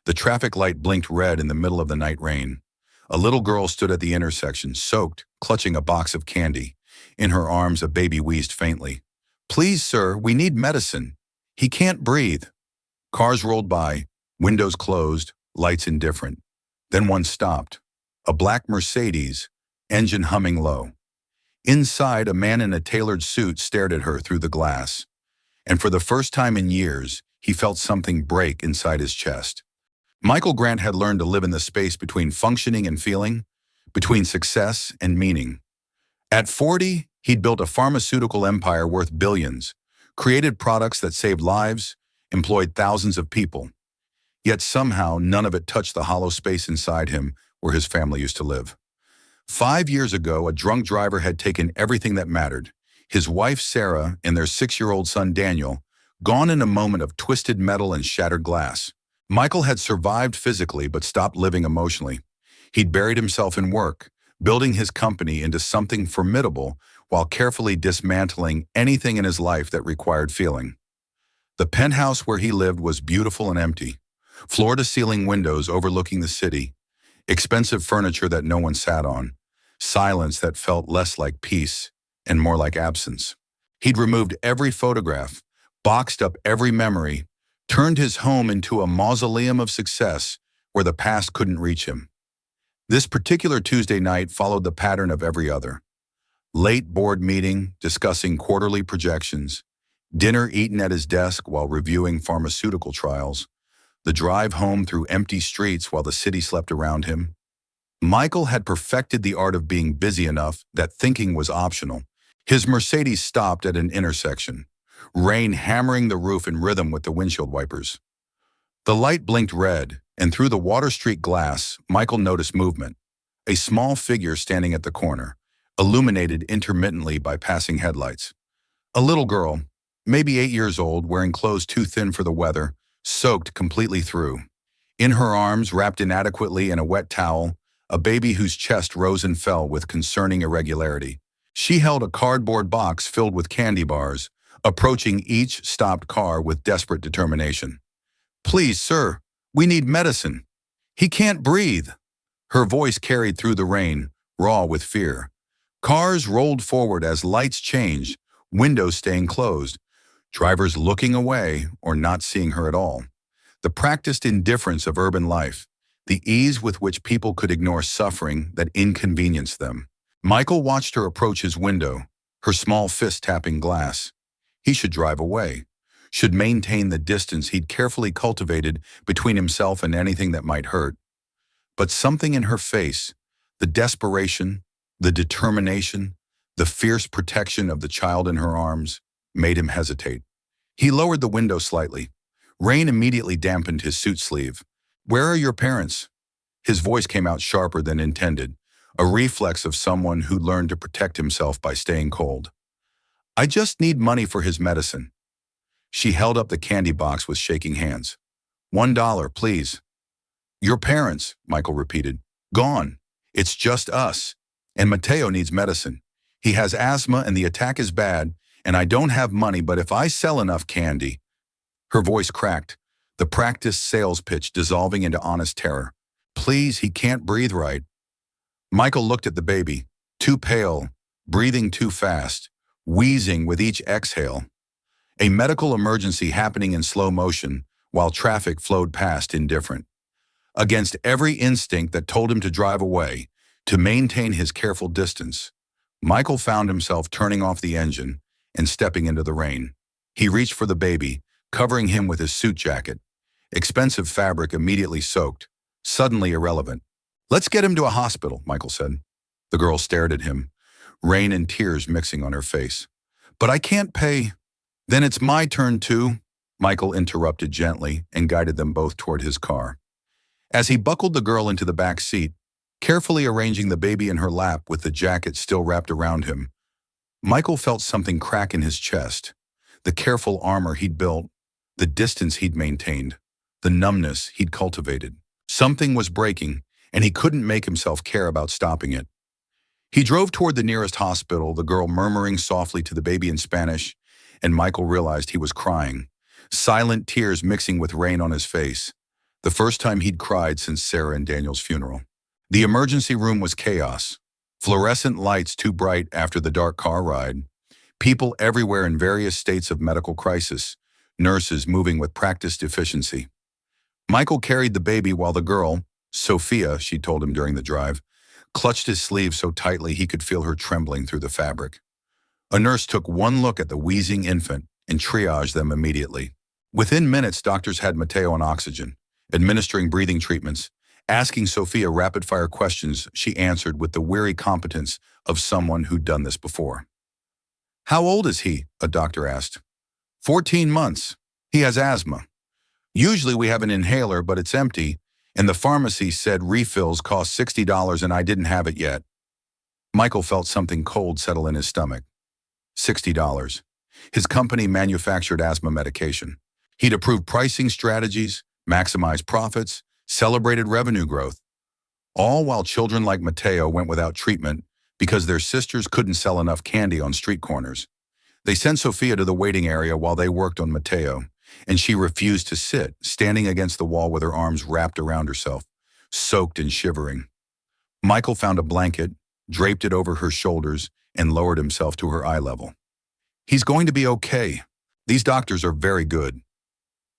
The traffic light blinked red in the middle of the night rain. A little girl stood at the intersection, soaked, clutching a box of candy. In her arms, a baby wheezed faintly. "Please, sir, we need medicine. He can't breathe." Cars rolled by, windows closed, lights indifferent. Then one stopped. A black Mercedes, engine humming low. Inside, a man in a tailored suit stared at her through the glass. And for the first time in years, he felt something break inside his chest. Michael Grant had learned to live in the space between functioning and feeling, between success and meaning. At 40, he'd built a pharmaceutical empire worth billions, created products that saved lives, employed thousands of people. Yet somehow, none of it touched the hollow space inside him where his family used to live. 5 years ago, a drunk driver had taken everything that mattered. His wife, Sarah, and their 6-year-old son, Daniel, gone in a moment of twisted metal and shattered glass. Michael had survived physically but stopped living emotionally. He'd buried himself in work, building his company into something formidable while carefully dismantling anything in his life that required feeling. The penthouse where he lived was beautiful and empty. Floor-to-ceiling windows overlooking the city, expensive furniture that no one sat on, silence that felt less like peace and more like absence. He'd removed every photograph, boxed up every memory, turned his home into a mausoleum of success where the past couldn't reach him. This particular Tuesday night followed the pattern of every other. Late board meeting discussing quarterly projections, dinner eaten at his desk while reviewing pharmaceutical trials, the drive home through empty streets while the city slept around him. Michael had perfected the art of being busy enough that thinking was optional. His Mercedes stopped at an intersection, rain hammering the roof in rhythm with the windshield wipers. The light blinked red, and through the Water Street glass, Michael noticed movement. A small figure standing at the corner, illuminated intermittently by passing headlights. A little girl, maybe 8 years old, wearing clothes too thin for the weather, soaked completely through. In her arms, wrapped inadequately in a wet towel, a baby whose chest rose and fell with concerning irregularity. She held a cardboard box filled with candy bars, approaching each stopped car with desperate determination. "Please, sir, we need medicine. He can't breathe." Her voice carried through the rain, raw with fear. Cars rolled forward as lights changed, windows staying closed, drivers looking away or not seeing her at all. The practiced indifference of urban life, the ease with which people could ignore suffering that inconvenienced them. Michael watched her approach his window, her small fist tapping glass. He should drive away, should maintain the distance he'd carefully cultivated between himself and anything that might hurt. But something in her face, the desperation, the determination, the fierce protection of the child in her arms, made him hesitate. He lowered the window slightly. Rain immediately dampened his suit sleeve. "Where are your parents?" His voice came out sharper than intended, a reflex of someone who learned to protect himself by staying cold. "I just need money for his medicine." She held up the candy box with shaking hands. $1, please." "Your parents," Michael repeated. "Gone. It's just us. And Mateo needs medicine. He has asthma and the attack is bad, and I don't have money, but if I sell enough candy—" Her voice cracked, the practiced sales pitch dissolving into honest terror. "Please, he can't breathe right." Michael looked at the baby, too pale, breathing too fast, wheezing with each exhale. A medical emergency happening in slow motion while traffic flowed past indifferent. Against every instinct that told him to drive away, to maintain his careful distance, Michael found himself turning off the engine and stepping into the rain. He reached for the baby, covering him with his suit jacket. Expensive fabric immediately soaked, suddenly irrelevant. "Let's get him to a hospital," Michael said. The girl stared at him, rain and tears mixing on her face. "But I can't pay." "Then it's my turn too," Michael interrupted gently and guided them both toward his car. As he buckled the girl into the back seat, carefully arranging the baby in her lap with the jacket still wrapped around him, Michael felt something crack in his chest. The careful armor he'd built, the distance he'd maintained, the numbness he'd cultivated. Something was breaking, and he couldn't make himself care about stopping it. He drove toward the nearest hospital, the girl murmuring softly to the baby in Spanish, and Michael realized he was crying, silent tears mixing with rain on his face. the first time he'd cried since Sarah and Daniel's funeral. The emergency room was chaos. Fluorescent lights too bright after the dark car ride. People everywhere in various states of medical crisis. Nurses moving with practiced efficiency. Michael carried the baby while the girl, Sophia, she told him during the drive, clutched his sleeve so tightly he could feel her trembling through the fabric. A nurse took one look at the wheezing infant and triaged them immediately. Within minutes, doctors had Mateo on oxygen, administering breathing treatments, asking Sophia rapid-fire questions she answered with the weary competence of someone who'd done this before. "How old is he?" a doctor asked. 14 months. He has asthma. Usually we have an inhaler, but it's empty, and the pharmacy said refills cost $60 and I didn't have it yet. Michael felt something cold settle in his stomach. $60. His company manufactured asthma medication. He'd approved pricing strategies, maximized profits, celebrated revenue growth, all while children like Mateo went without treatment because their sisters couldn't sell enough candy on street corners. They sent Sophia to the waiting area while they worked on Mateo, and she refused to sit, standing against the wall with her arms wrapped around herself, soaked and shivering. Michael found a blanket, draped it over her shoulders, and lowered himself to her eye level. "He's going to be okay. These doctors are very good."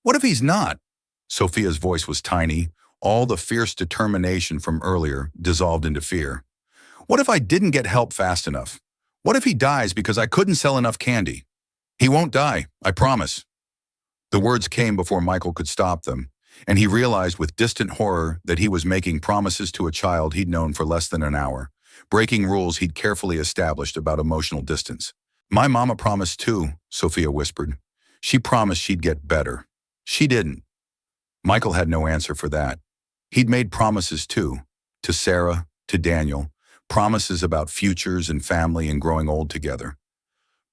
"What if he's not?" Sophia's voice was tiny. All the fierce determination from earlier dissolved into fear. "What if I didn't get help fast enough? What if he dies because I couldn't sell enough candy?" "He won't die, I promise." The words came before Michael could stop them, and he realized with distant horror that he was making promises to a child he'd known for less than an hour, breaking rules he'd carefully established about emotional distance. "My mama promised too," Sophia whispered. "She promised she'd get better. She didn't." Michael had no answer for that. He'd made promises too, to Sarah, to Daniel, promises about futures and family and growing old together.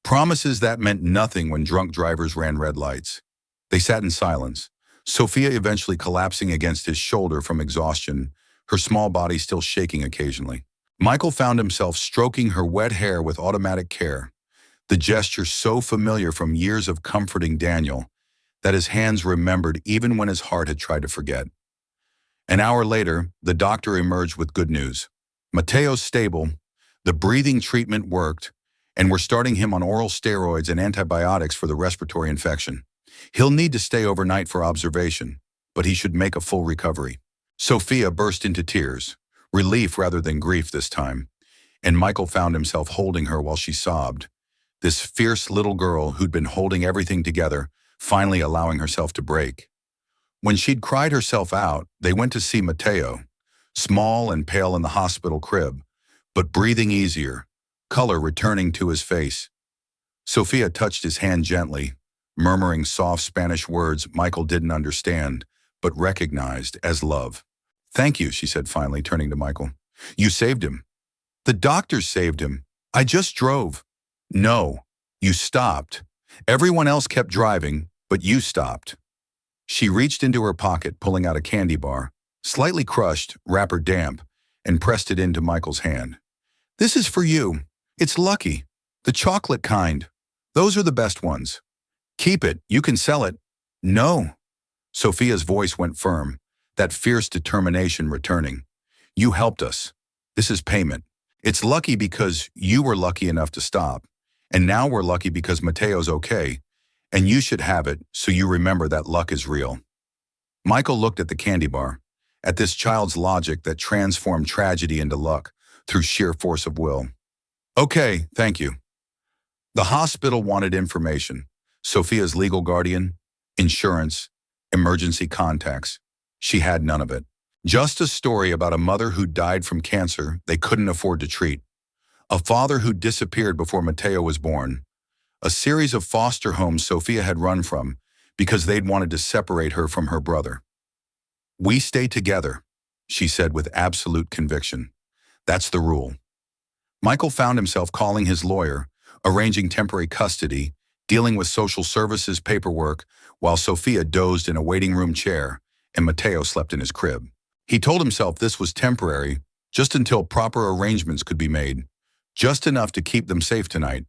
Promises that meant nothing when drunk drivers ran red lights. They sat in silence, Sophia eventually collapsing against his shoulder from exhaustion, her small body still shaking occasionally. Michael found himself stroking her wet hair with automatic care, the gesture so familiar from years of comforting Daniel that his hands remembered even when his heart had tried to forget. An hour later, the doctor emerged with good news. Mateo's stable, the breathing treatment worked, and we're starting him on oral steroids and antibiotics for the respiratory infection. He'll need to stay overnight for observation, but he should make a full recovery. Sophia burst into tears, relief rather than grief this time, and Michael found himself holding her while she sobbed. This fierce little girl who'd been holding everything together, finally allowing herself to break. When she'd cried herself out, they went to see Mateo, small and pale in the hospital crib, but breathing easier, color returning to his face. Sophia touched his hand gently, murmuring soft Spanish words Michael didn't understand, but recognized as love. "Thank you," she said finally, turning to Michael. "You saved him." "The doctors saved him. I just drove." "No, you stopped. Everyone else kept driving, but you stopped." She reached into her pocket, pulling out a candy bar, slightly crushed, wrapper damp, and pressed it into Michael's hand. "This is for you. It's lucky. The chocolate kind. Those are the best ones. Keep it. You can sell it." "No." Sophia's voice went firm, that fierce determination returning. "You helped us. This is payment. It's lucky because you were lucky enough to stop, and now we're lucky because Mateo's okay, and you should have it so you remember that luck is real." Michael looked at the candy bar, at this child's logic that transformed tragedy into luck through sheer force of will. "Okay, thank you." The hospital wanted information. Sophia's legal guardian, insurance, emergency contacts. She had none of it. Just a story about a mother who died from cancer they couldn't afford to treat, a father who disappeared before Mateo was born, a series of foster homes Sophia had run from because they'd wanted to separate her from her brother. "We stay together," she said with absolute conviction. "That's the rule." Michael found himself calling his lawyer, arranging temporary custody, dealing with social services paperwork, while Sophia dozed in a waiting room chair and Mateo slept in his crib. He told himself this was temporary, just until proper arrangements could be made, just enough to keep them safe tonight.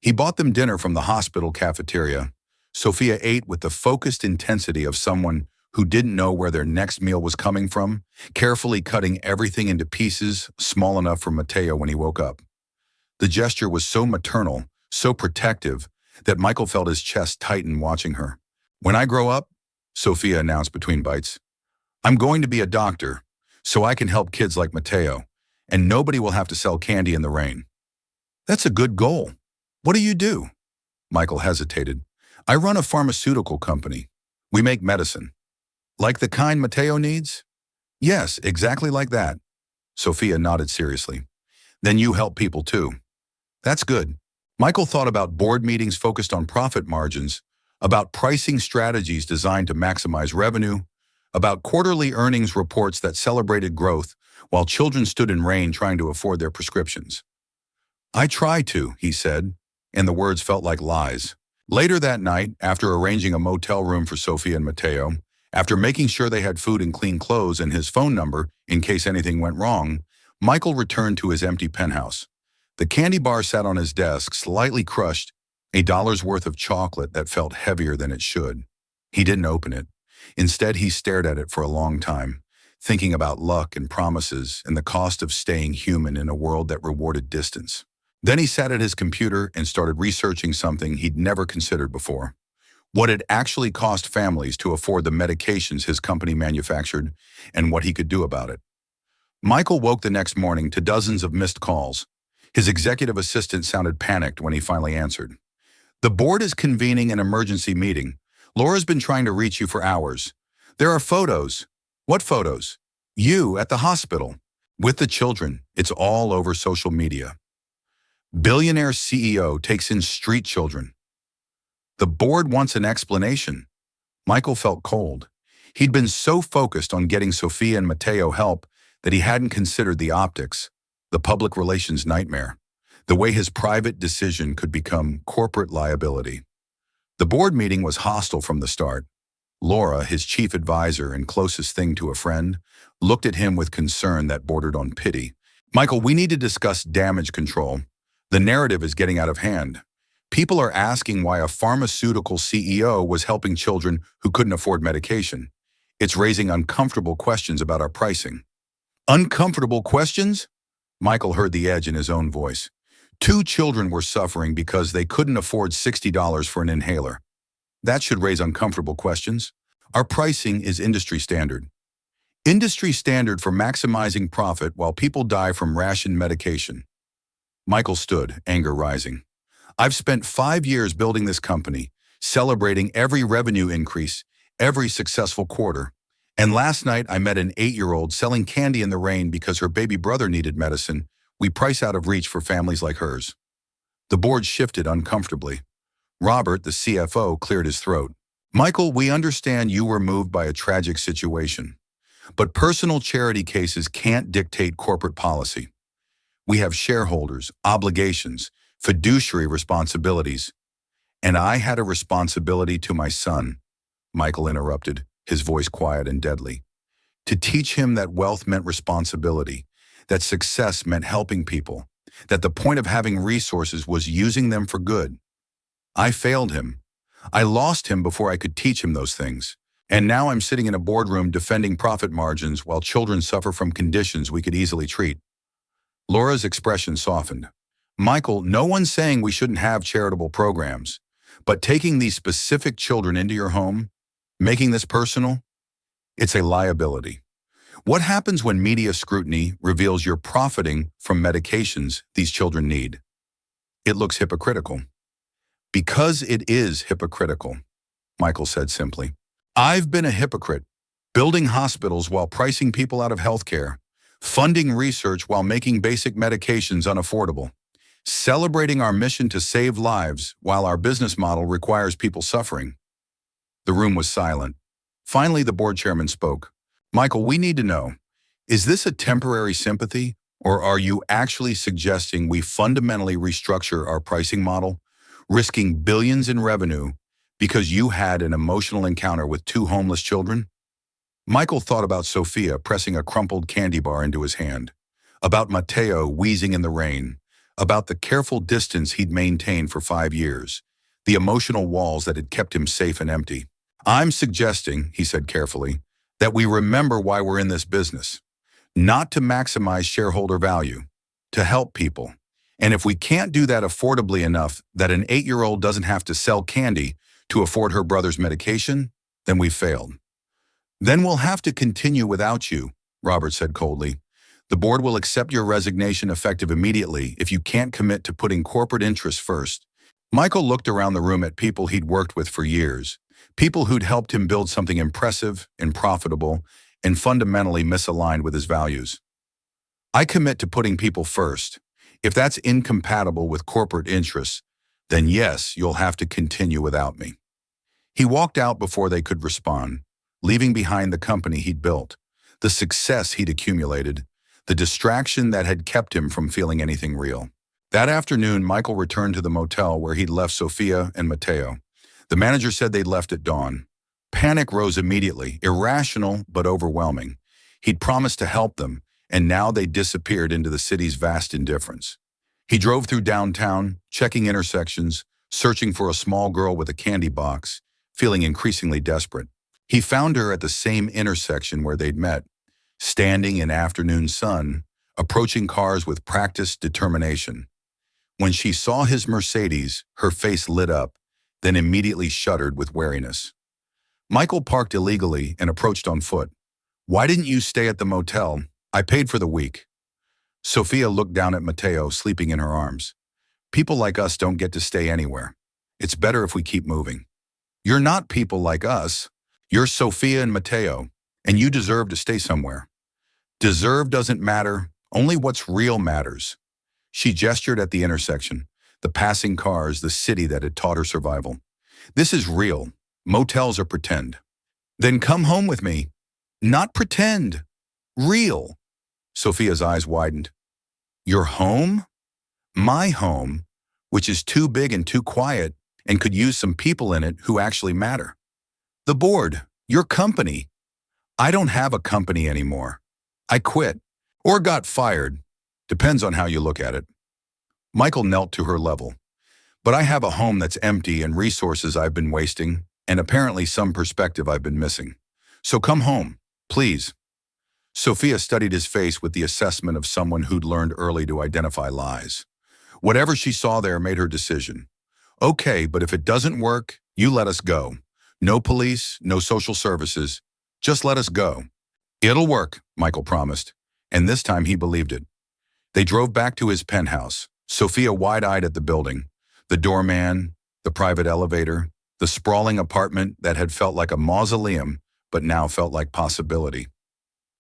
He bought them dinner from the hospital cafeteria. Sophia ate with the focused intensity of someone who didn't know where their next meal was coming from, carefully cutting everything into pieces small enough for Mateo when he woke up. The gesture was so maternal, so protective, that Michael felt his chest tighten watching her. "When I grow up," Sophia announced between bites, "I'm going to be a doctor, so I can help kids like Mateo, and nobody will have to sell candy in the rain." "That's a good goal. What do you do?" Michael hesitated. "I run a pharmaceutical company. We make medicine." "Like the kind Mateo needs?" "Yes, exactly like that." Sophia nodded seriously. "Then you help people too." "That's good." Michael thought about board meetings focused on profit margins, about pricing strategies designed to maximize revenue, about quarterly earnings reports that celebrated growth while children stood in rain trying to afford their prescriptions. "I try to," he said, and the words felt like lies. Later that night, after arranging a motel room for Sophia and Mateo, after making sure they had food and clean clothes and his phone number in case anything went wrong, Michael returned to his empty penthouse. The candy bar sat on his desk, slightly crushed, a dollar's worth of chocolate that felt heavier than it should. He didn't open it. Instead, he stared at it for a long time, thinking about luck and promises and the cost of staying human in a world that rewarded distance. Then he sat at his computer and started researching something he'd never considered before: what it actually cost families to afford the medications his company manufactured and what he could do about it. Michael woke the next morning to dozens of missed calls. His executive assistant sounded panicked when he finally answered. "The board is convening an emergency meeting. Laura's been trying to reach you for hours. There are photos." "What photos?" "You at the hospital. With the children. It's all over social media." "Billionaire CEO takes in street children." "The board wants an explanation." Michael felt cold. He'd been so focused on getting Sophia and Mateo help that he hadn't considered the optics, the public relations nightmare, the way his private decision could become corporate liability. The board meeting was hostile from the start. Laura, his chief advisor and closest thing to a friend, looked at him with concern that bordered on pity. "Michael, we need to discuss damage control. The narrative is getting out of hand. People are asking why a pharmaceutical CEO was helping children who couldn't afford medication. It's raising uncomfortable questions about our pricing." "Uncomfortable questions?" Michael heard the edge in his own voice. 2 children were suffering because they couldn't afford $60 for an inhaler. That should raise uncomfortable questions. Our pricing is industry standard. Industry standard for maximizing profit while people die from ration medication. Michael stood, anger rising. "I've spent 5 years building this company, celebrating every revenue increase, every successful quarter. And last night I met an 8-year-old selling candy in the rain because her baby brother needed medicine we price out of reach for families like hers." The board shifted uncomfortably. Robert, the CFO, cleared his throat. "Michael, we understand you were moved by a tragic situation. But personal charity cases can't dictate corporate policy. We have shareholders, obligations, fiduciary responsibilities." "And I had a responsibility to my son," Michael interrupted, his voice quiet and deadly. "To teach him that wealth meant responsibility, that success meant helping people, that the point of having resources was using them for good. I failed him. I lost him before I could teach him those things. And now I'm sitting in a boardroom defending profit margins while children suffer from conditions we could easily treat." Laura's expression softened. "Michael, no one's saying we shouldn't have charitable programs, but taking these specific children into your home, making this personal, it's a liability. What happens when media scrutiny reveals you're profiting from medications these children need? It looks hypocritical." "Because it is hypocritical," Michael said simply. "I've been a hypocrite, building hospitals while pricing people out of healthcare, funding research while making basic medications unaffordable, celebrating our mission to save lives while our business model requires people suffering." The room was silent. Finally, the board chairman spoke. "Michael, we need to know, is this a temporary sympathy, or are you actually suggesting we fundamentally restructure our pricing model, risking billions in revenue because you had an emotional encounter with 2 homeless children?" Michael thought about Sophia pressing a crumpled candy bar into his hand, about Mateo wheezing in the rain, about the careful distance he'd maintained for 5 years, the emotional walls that had kept him safe and empty. I'm suggesting, he said carefully, that we remember why we're in this business. Not to maximize shareholder value, to help people. And if we can't do that affordably enough that an 8-year-old doesn't have to sell candy to afford her brother's medication, then we've failed. Then we'll have to continue without you, Robert said coldly. The board will accept your resignation effective immediately if you can't commit to putting corporate interests first. Michael looked around the room at people he'd worked with for years, people who'd helped him build something impressive and profitable and fundamentally misaligned with his values. I commit to putting people first. If that's incompatible with corporate interests, then yes, you'll have to continue without me. He walked out before they could respond, leaving behind the company he'd built, the success he'd accumulated, the distraction that had kept him from feeling anything real. That afternoon, Michael returned to the motel where he'd left Sophia and Matteo. The manager said they'd left at dawn. Panic rose immediately, irrational but overwhelming. He'd promised to help them, and now they disappeared into the city's vast indifference. He drove through downtown, checking intersections, searching for a small girl with a candy box, feeling increasingly desperate. He found her at the same intersection where they'd met, standing in afternoon sun, approaching cars with practiced determination. When she saw his Mercedes, her face lit up, then immediately shuddered with wariness. Michael parked illegally and approached on foot. "Why didn't you stay at the motel? I paid for the week." Sophia looked down at Matteo, sleeping in her arms. "People like us don't get to stay anywhere. It's better if we keep moving." "You're not people like us. You're Sophia and Matteo, and you deserve to stay somewhere." "Deserve doesn't matter. Only what's real matters." She gestured at the intersection, the passing cars, the city that had taught her survival. "This is real. Motels are pretend." "Then come home with me." "Not pretend. Real." Sophia's eyes widened. "Your home?" "My home, which is too big and too quiet and could use some people in it who actually matter." "The board, your company." "I don't have a company anymore. I quit. Or got fired. Depends on how you look at it." Michael knelt to her level. "But I have a home that's empty and resources I've been wasting, and apparently some perspective I've been missing. So come home, please." Sophia studied his face with the assessment of someone who'd learned early to identify lies. Whatever she saw there made her decision. "Okay, but if it doesn't work, you let us go. No police, no social services. Just let us go." "It'll work," Michael promised, and this time he believed it. They drove back to his penthouse, Sophia wide-eyed at the building, the doorman, the private elevator, the sprawling apartment that had felt like a mausoleum but now felt like possibility.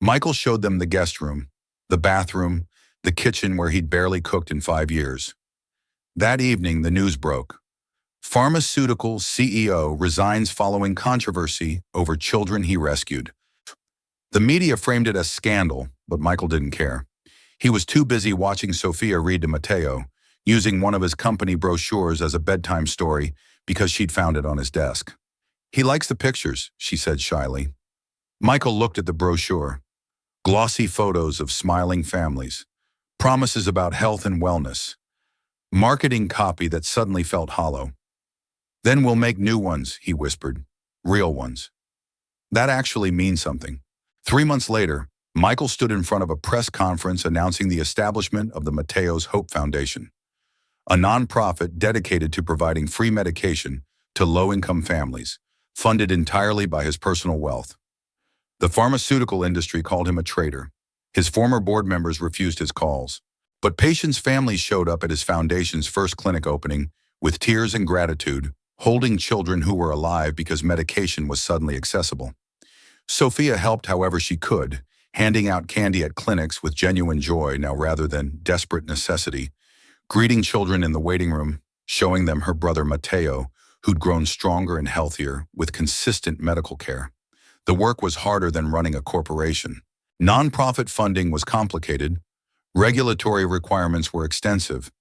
Michael showed them the guest room, the bathroom, the kitchen where he'd barely cooked in 5 years. That evening, the news broke. Pharmaceutical CEO resigns following controversy over children he rescued. The media framed it as scandal, but Michael didn't care. He was too busy watching Sophia read to Matteo, using one of his company brochures as a bedtime story because she'd found it on his desk. "He likes the pictures," she said shyly. Michael looked at the brochure. Glossy photos of smiling families, promises about health and wellness, marketing copy that suddenly felt hollow. "Then we'll make new ones," he whispered. "Real ones." That actually means something. 3 months later, Michael stood in front of a press conference announcing the establishment of the Matteo's Hope Foundation, a nonprofit dedicated to providing free medication to low-income families, funded entirely by his personal wealth. The pharmaceutical industry called him a traitor. His former board members refused his calls. But patients' families showed up at his foundation's first clinic opening with tears and gratitude, holding children who were alive because medication was suddenly accessible. Sophia helped however she could, handing out candy at clinics with genuine joy now rather than desperate necessity, greeting children in the waiting room, showing them her brother Matteo, who'd grown stronger and healthier with consistent medical care. The work was harder than running a corporation. Nonprofit funding was complicated, regulatory requirements were extensive,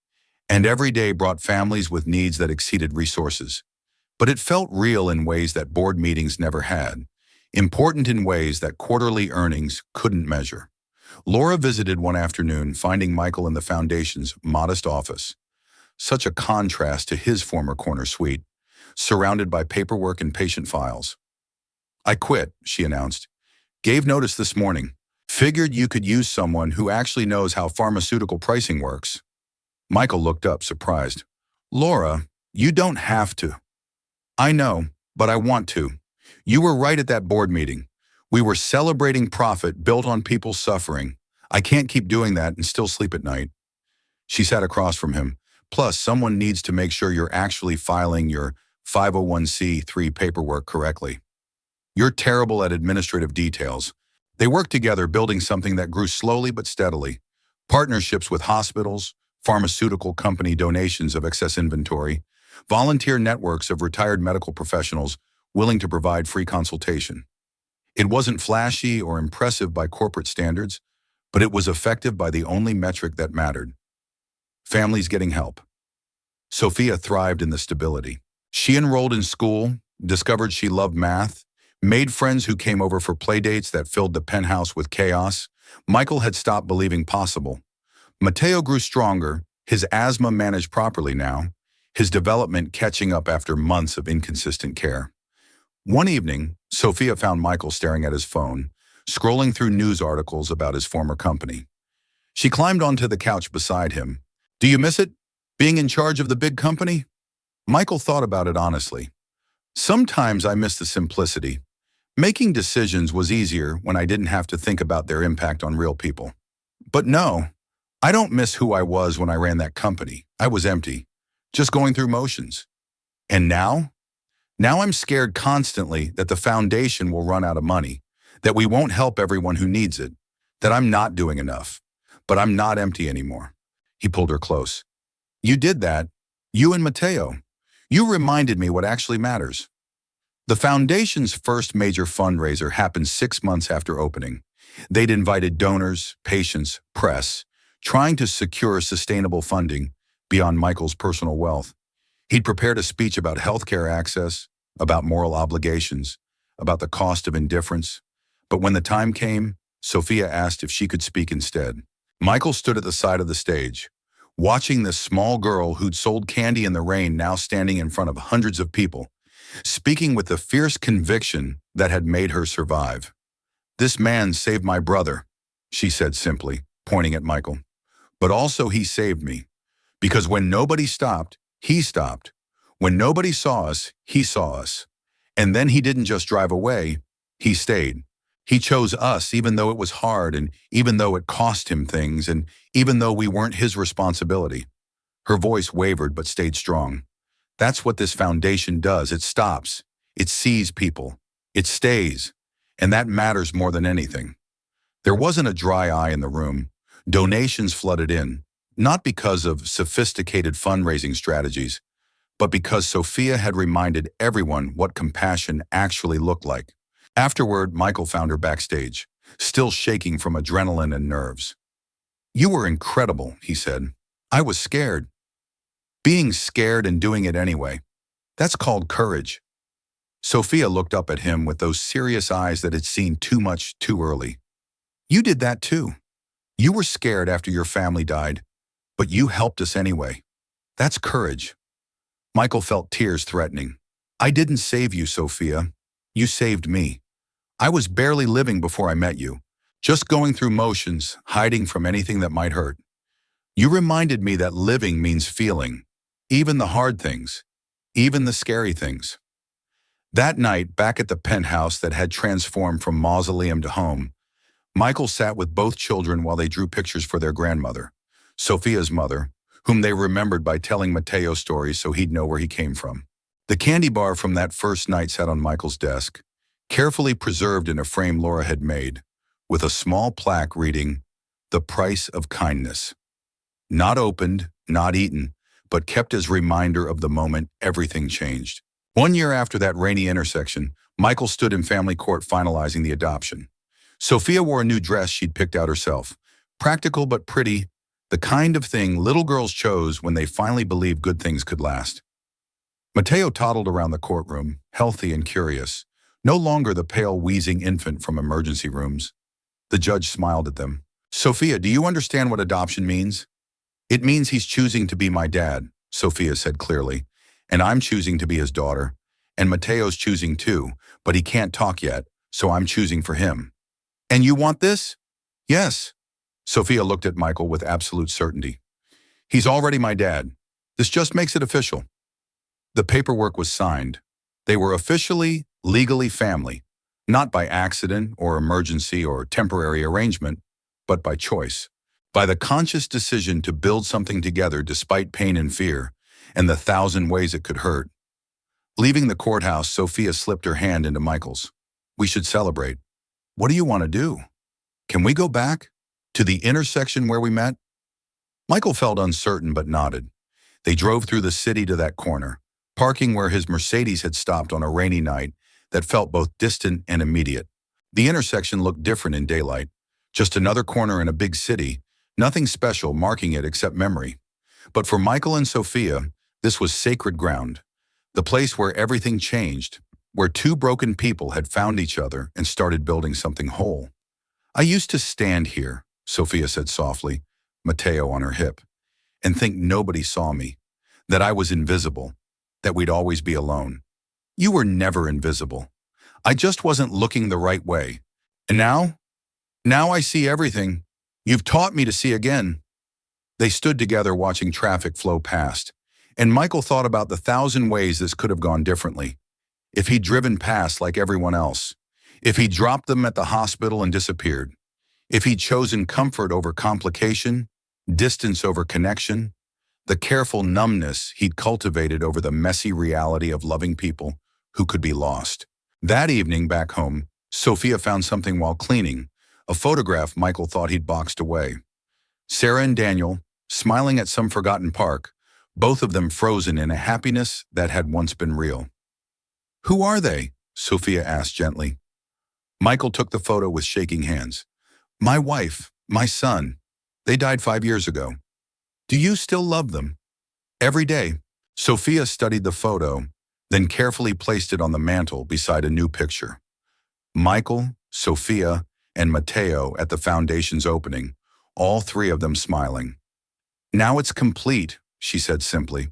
and every day brought families with needs that exceeded resources. But it felt real in ways that board meetings never had, important in ways that quarterly earnings couldn't measure. Laura visited one afternoon, finding Michael in the foundation's modest office. Such a contrast to his former corner suite, surrounded by paperwork and patient files. I quit, she announced. Gave notice this morning. Figured you could use someone who actually knows how pharmaceutical pricing works. Michael looked up, surprised. Laura, you don't have to. I know, but I want to. You were right at that board meeting. We were celebrating profit built on people's suffering. I can't keep doing that and still sleep at night. She sat across from him. Plus, someone needs to make sure you're actually filing your 501c3 paperwork correctly. You're terrible at administrative details. They worked together building something that grew slowly but steadily. Partnerships with hospitals, pharmaceutical company donations of excess inventory, volunteer networks of retired medical professionals willing to provide free consultation. It wasn't flashy or impressive by corporate standards, but it was effective by the only metric that mattered. Families getting help. Sophia thrived in the stability. She enrolled in school, discovered she loved math, made friends who came over for playdates that filled the penthouse with chaos. Michael had stopped believing possible. Mateo grew stronger, his asthma managed properly now, his development catching up after months of inconsistent care. One evening, Sophia found Michael staring at his phone, scrolling through news articles about his former company. She climbed onto the couch beside him. Do you miss it? Being in charge of the big company? Michael thought about it honestly. Sometimes I miss the simplicity. Making decisions was easier when I didn't have to think about their impact on real people. But no, I don't miss who I was when I ran that company. I was empty, just going through motions. And now? Now I'm scared constantly that the foundation will run out of money, that we won't help everyone who needs it, that I'm not doing enough. But I'm not empty anymore. He pulled her close. You did that. You and Mateo. You reminded me what actually matters. The foundation's first major fundraiser happened 6 months after opening. They'd invited donors, patients, press, trying to secure sustainable funding beyond Michael's personal wealth. He'd prepared a speech about healthcare access, about moral obligations, about the cost of indifference. But when the time came, Sophia asked if she could speak instead. Michael stood at the side of the stage, watching this small girl who'd sold candy in the rain now standing in front of hundreds of people, speaking with the fierce conviction that had made her survive. This man saved my brother, she said simply, pointing at Michael. But also he saved me. Because when nobody stopped, he stopped. When nobody saw us, he saw us. And then he didn't just drive away, he stayed. He chose us even though it was hard and even though it cost him things and even though we weren't his responsibility. Her voice wavered but stayed strong. That's what this foundation does. It stops. It sees people. It stays. And that matters more than anything. There wasn't a dry eye in the room. Donations flooded in, not because of sophisticated fundraising strategies, but because Sophia had reminded everyone what compassion actually looked like. Afterward, Michael found her backstage, still shaking from adrenaline and nerves. You were incredible, he said. I was scared. Being scared and doing it anyway. That's called courage. Sophia looked up at him with those serious eyes that had seen too much too early. You did that too. You were scared after your family died, but you helped us anyway. That's courage. Michael felt tears threatening. I didn't save you, Sophia. You saved me. I was barely living before I met you, just going through motions, hiding from anything that might hurt. You reminded me that living means feeling, even the hard things, even the scary things. That night, back at the penthouse that had transformed from mausoleum to home, Michael sat with both children while they drew pictures for their grandmother, Sophia's mother, whom they remembered by telling Mateo stories so he'd know where he came from. The candy bar from that first night sat on Michael's desk, carefully preserved in a frame Laura had made, with a small plaque reading, "The Price of Kindness." Not opened, not eaten, but kept as reminder of the moment everything changed. 1 year after that rainy intersection, Michael stood in family court finalizing the adoption. Sophia wore a new dress she'd picked out herself, practical but pretty, the kind of thing little girls chose when they finally believed good things could last. Mateo toddled around the courtroom, healthy and curious, no longer the pale, wheezing infant from emergency rooms. The judge smiled at them. Sophia, do you understand what adoption means? It means he's choosing to be my dad, Sophia said clearly, and I'm choosing to be his daughter. And Mateo's choosing too, but he can't talk yet, so I'm choosing for him. And you want this? Yes. Sophia looked at Michael with absolute certainty. He's already my dad. This just makes it official. The paperwork was signed. They were officially, legally family, not by accident or emergency or temporary arrangement, but by choice, by the conscious decision to build something together despite pain and fear, and the thousand ways it could hurt. Leaving the courthouse, Sophia slipped her hand into Michael's. We should celebrate. What do you want to do? Can we go back? To the intersection where we met? Michael felt uncertain but nodded. They drove through the city to that corner, parking where his Mercedes had stopped on a rainy night that felt both distant and immediate. The intersection looked different in daylight. Just another corner in a big city, nothing special marking it except memory. But for Michael and Sophia, this was sacred ground. The place where everything changed, where two broken people had found each other and started building something whole. I used to stand here, Sophia said softly, Mateo on her hip, and think nobody saw me, that I was invisible, that we'd always be alone. You were never invisible. I just wasn't looking the right way. And now I see everything. You've taught me to see again. They stood together watching traffic flow past, and Michael thought about the thousand ways this could have gone differently. If he'd driven past like everyone else, if he'd dropped them at the hospital and disappeared, if he'd chosen comfort over complication, distance over connection, the careful numbness he'd cultivated over the messy reality of loving people who could be lost. That evening back home, Sophia found something while cleaning, a photograph Michael thought he'd boxed away. Sarah and Daniel, smiling at some forgotten park, both of them frozen in a happiness that had once been real. Who are they? Sophia asked gently. Michael took the photo with shaking hands. My wife, my son. They died 5 years ago. Do you still love them? Every day. Sophia studied the photo, then carefully placed it on the mantel beside a new picture. Michael, Sophia, and Mateo at the foundation's opening, all three of them smiling. Now it's complete, she said simply.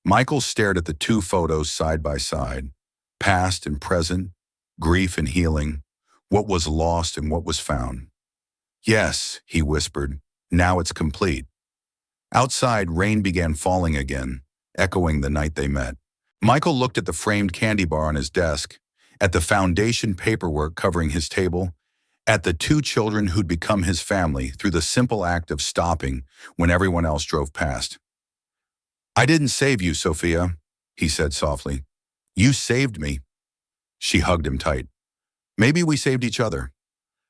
Michael stared at the two photos side by side, past and present, grief and healing, what was lost and what was found. Yes, he whispered, now it's complete. Outside, rain began falling again, echoing the night they met. Michael looked at the framed candy bar on his desk, at the foundation paperwork covering his table, at the two children who'd become his family through the simple act of stopping when everyone else drove past. I didn't save you, Sophia, he said softly. You saved me. She hugged him tight. Maybe we saved each other.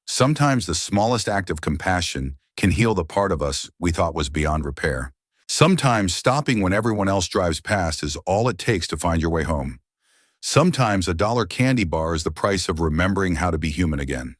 Sometimes the smallest act of compassion can heal the part of us we thought was beyond repair. Sometimes stopping when everyone else drives past is all it takes to find your way home. Sometimes $1 candy bar is the price of remembering how to be human again.